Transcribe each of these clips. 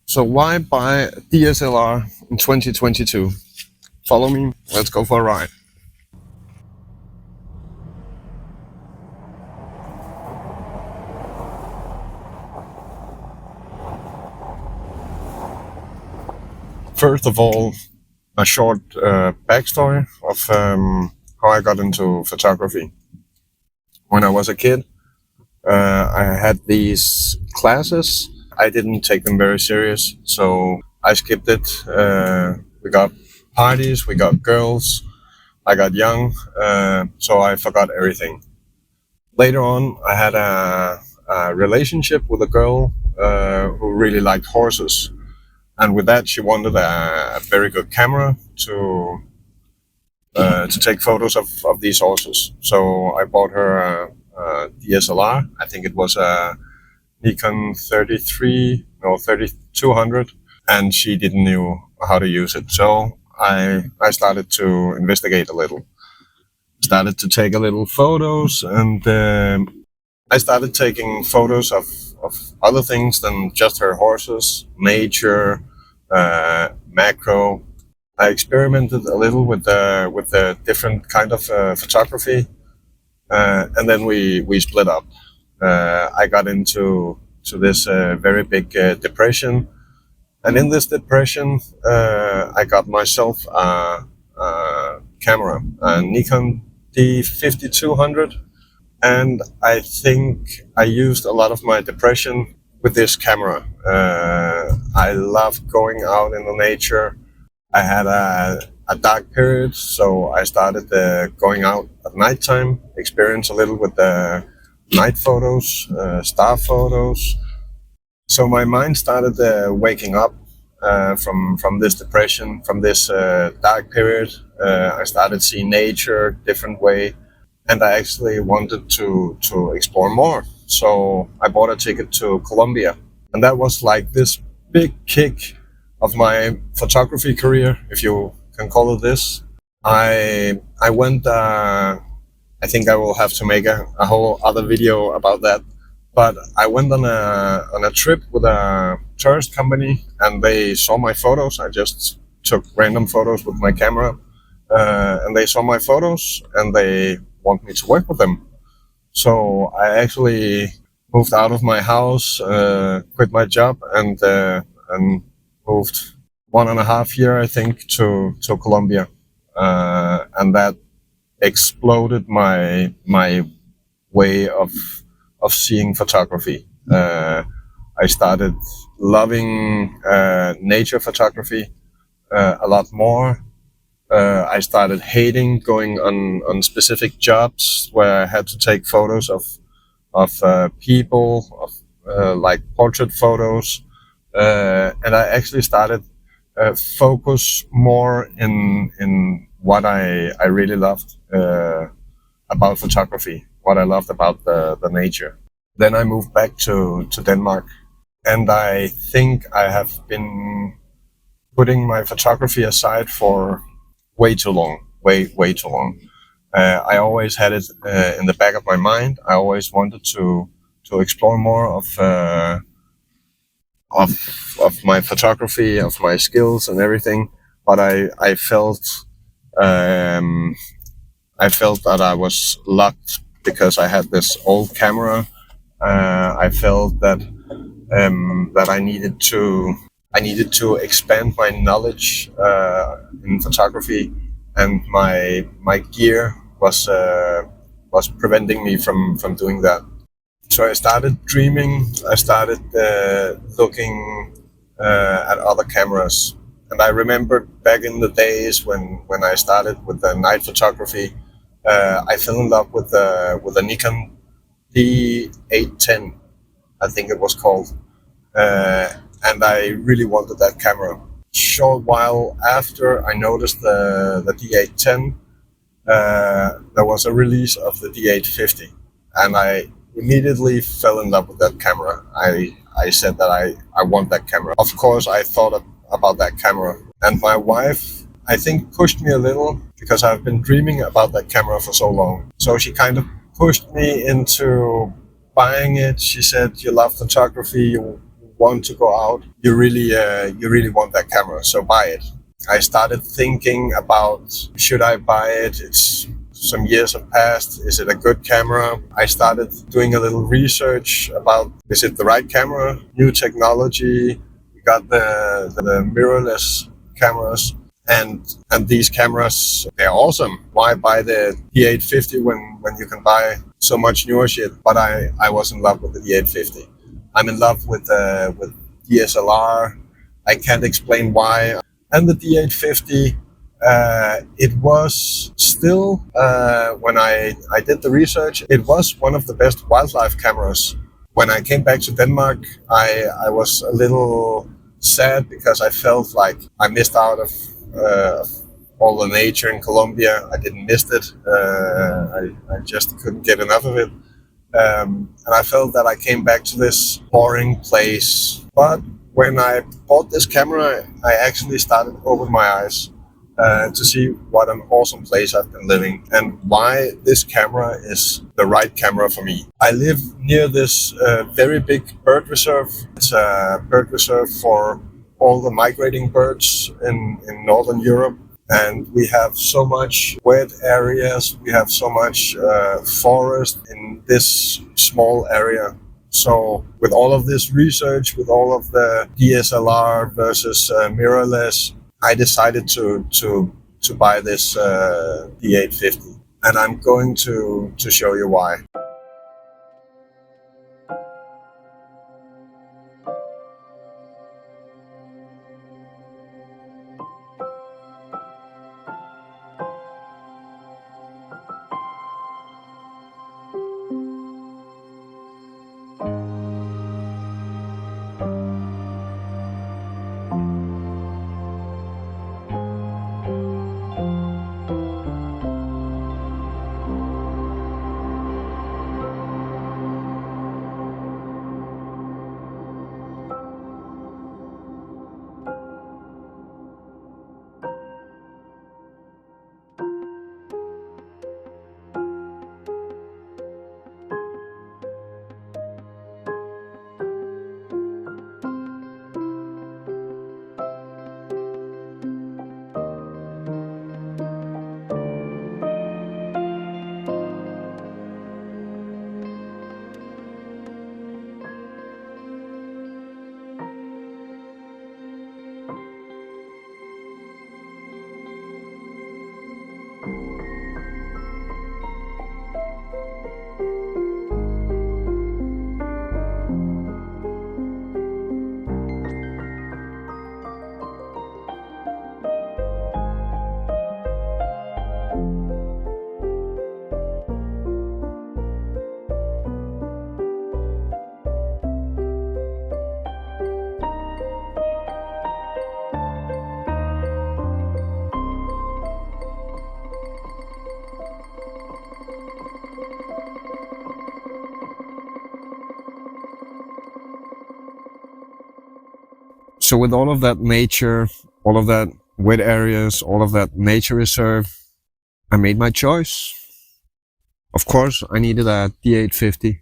So why buy a DSLR in 2022? Follow me, let's go for a ride. First of all, a short backstory of how I got into photography. When I was a kid, I had these classes. I didn't take them very serious, so I skipped it. We got parties, we got girls, I got young, so I forgot everything. Later on, I had a relationship with a girl who really liked horses, and with that, she wanted a very good camera to take photos of these horses. So I bought her a DSLR. I think it was a Nikon 3200, and she didn't know how to use it. So I started to investigate a little. Started to take a little photos, and I started taking photos of other things than just her horses, nature, macro. I experimented a little with the different kind of photography, and then we split up. I got into this very big depression, and in this depression, I got myself a camera, a Nikon D850 and I think I used a lot of my depression with this camera. I loved going out in the nature. I had a dark period, so I started going out at nighttime, experience a little with the night photos, star photos. So my mind started waking up from this depression, from this dark period. I started seeing nature different way, and I actually wanted to explore more. So I bought a ticket to Colombia, and that was like this big kick of my photography career, if you can call it this. I went. I think I will have to make a whole other video about that. But I went on a trip with a tourist company, and they saw my photos. I just took random photos with my camera, and they saw my photos, and they want me to work with them. So I actually moved out of my house, quit my job, and moved 1.5 years, I think, to Colombia, and that exploded my way of seeing photography. I started loving nature photography a lot more. I started hating going on specific jobs where I had to take photos of people, of like portrait photos, and I actually started focus more in what I really loved about photography, what I loved about the nature. Then I moved back to Denmark, and I think I have been putting my photography aside for way too long, way too long. I always had it in the back of my mind. I always wanted to explore more of my photography, of my skills and everything. But I felt that I was locked because I had this old camera. I felt that I needed to expand my knowledge in photography, and my gear was preventing me from doing that. So I started dreaming. I started looking at other cameras, and I remembered back in the days when I started with the night photography. I fell in love with the Nikon D810, I think it was called, and I really wanted that camera. Short while after, I noticed the D810. There was a release of the D850, and I immediately fell in love with that camera. I said that I want that camera. Of course, I thought about that camera, and my wife, I think, pushed me a little because I've been dreaming about that camera for so long. So she kind of pushed me into buying it. She said, "You love photography. You want to go out, you really want that camera, so buy it. I started thinking about, should I buy it? It's some years have passed. Is it a good camera? I started doing a little research about, is it the right camera? New technology. We got the mirrorless cameras, and these cameras, they're awesome. Why buy the D850 when you can buy so much newer shit? But I was in love with the D850. I'm in love with DSLR. I can't explain why. And the D850, it was still, when I did the research, it was one of the best wildlife cameras. When I came back to Denmark, I was a little sad because I felt like I missed out of all the nature in Colombia. I didn't miss it. I just couldn't get enough of it. And I felt that I came back to this boring place. But when I bought this camera, I actually started to open my eyes to see what an awesome place I've been living and why this camera is the right camera for me. I live near this very big bird reserve. It's a bird reserve for all the migrating birds in Northern Europe. And we have so much wet areas, we have so much forest in this small area. So with all of this research, with all of the DSLR versus mirrorless, I decided to buy this D850. And I'm going to show you why. So with all of that nature, all of that wet areas, all of that nature reserve, I made my choice. Of course, I needed a D850.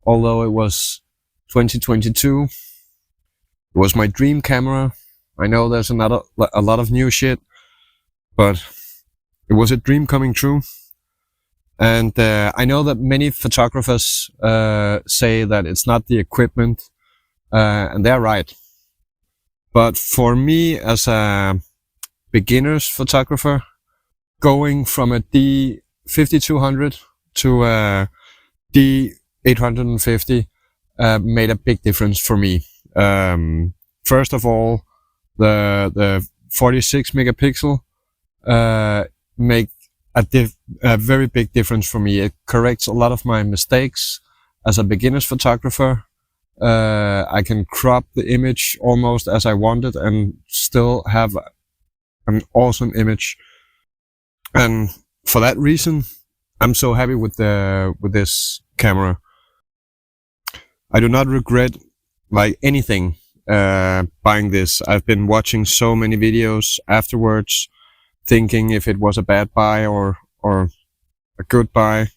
Although it was 2022, it was my dream camera. I know there's a lot of new shit, but it was a dream coming true. And I know that many photographers say that it's not the equipment, and they're right. But for me, as a beginner's photographer, going from a D5200 to a D850 made a big difference for me. First of all, the 46 megapixel make a very big difference for me. It corrects a lot of my mistakes as a beginner's photographer. I can crop the image almost as I want it and still have an awesome image. And for that reason, I'm so happy with this camera. I do not regret like anything buying this. I've been watching so many videos afterwards, thinking if it was a bad buy or a good buy.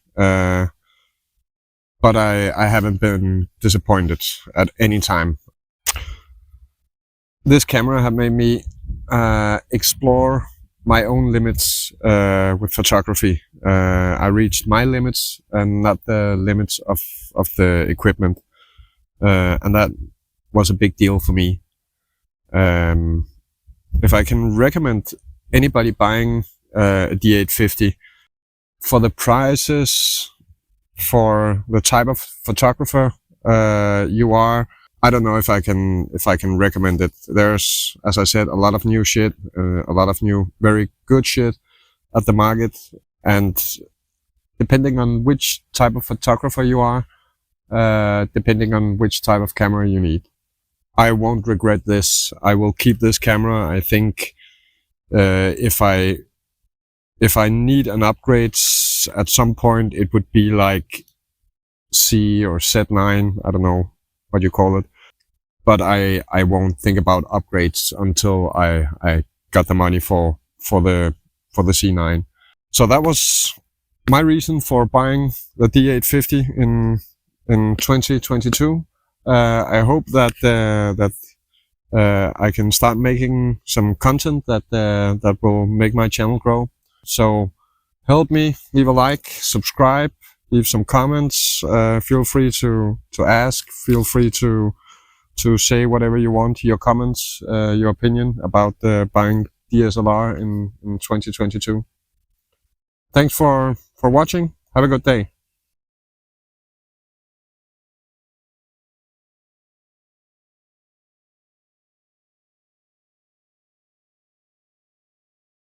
But I haven't been disappointed at any time. this camera have made me explore my own limits with photography. I reached my limits and not the limits of the equipment, and that was a big deal for me. If I can recommend anybody buying a D850 for the prices, for the type of photographer you are, I don't know if I can recommend it. There's, as I said, a lot of new shit, a lot of new very good shit at the market, and depending on which type of photographer you are, depending on which type of camera you need, I won't regret this. I will keep this camera. I think if I need an upgrade at some point, it would be like C or Z9. I don't know what you call it, but I won't think about upgrades until I got the money for the C9. So that was my reason for buying the D850 in 2022. I hope that I can start making some content that will make my channel grow. So help me, leave a like, subscribe, leave some comments. Feel free to ask. Feel free to say whatever you want. Your comments, your opinion about buying DSLR in 2022. Thanks for watching. Have a good day.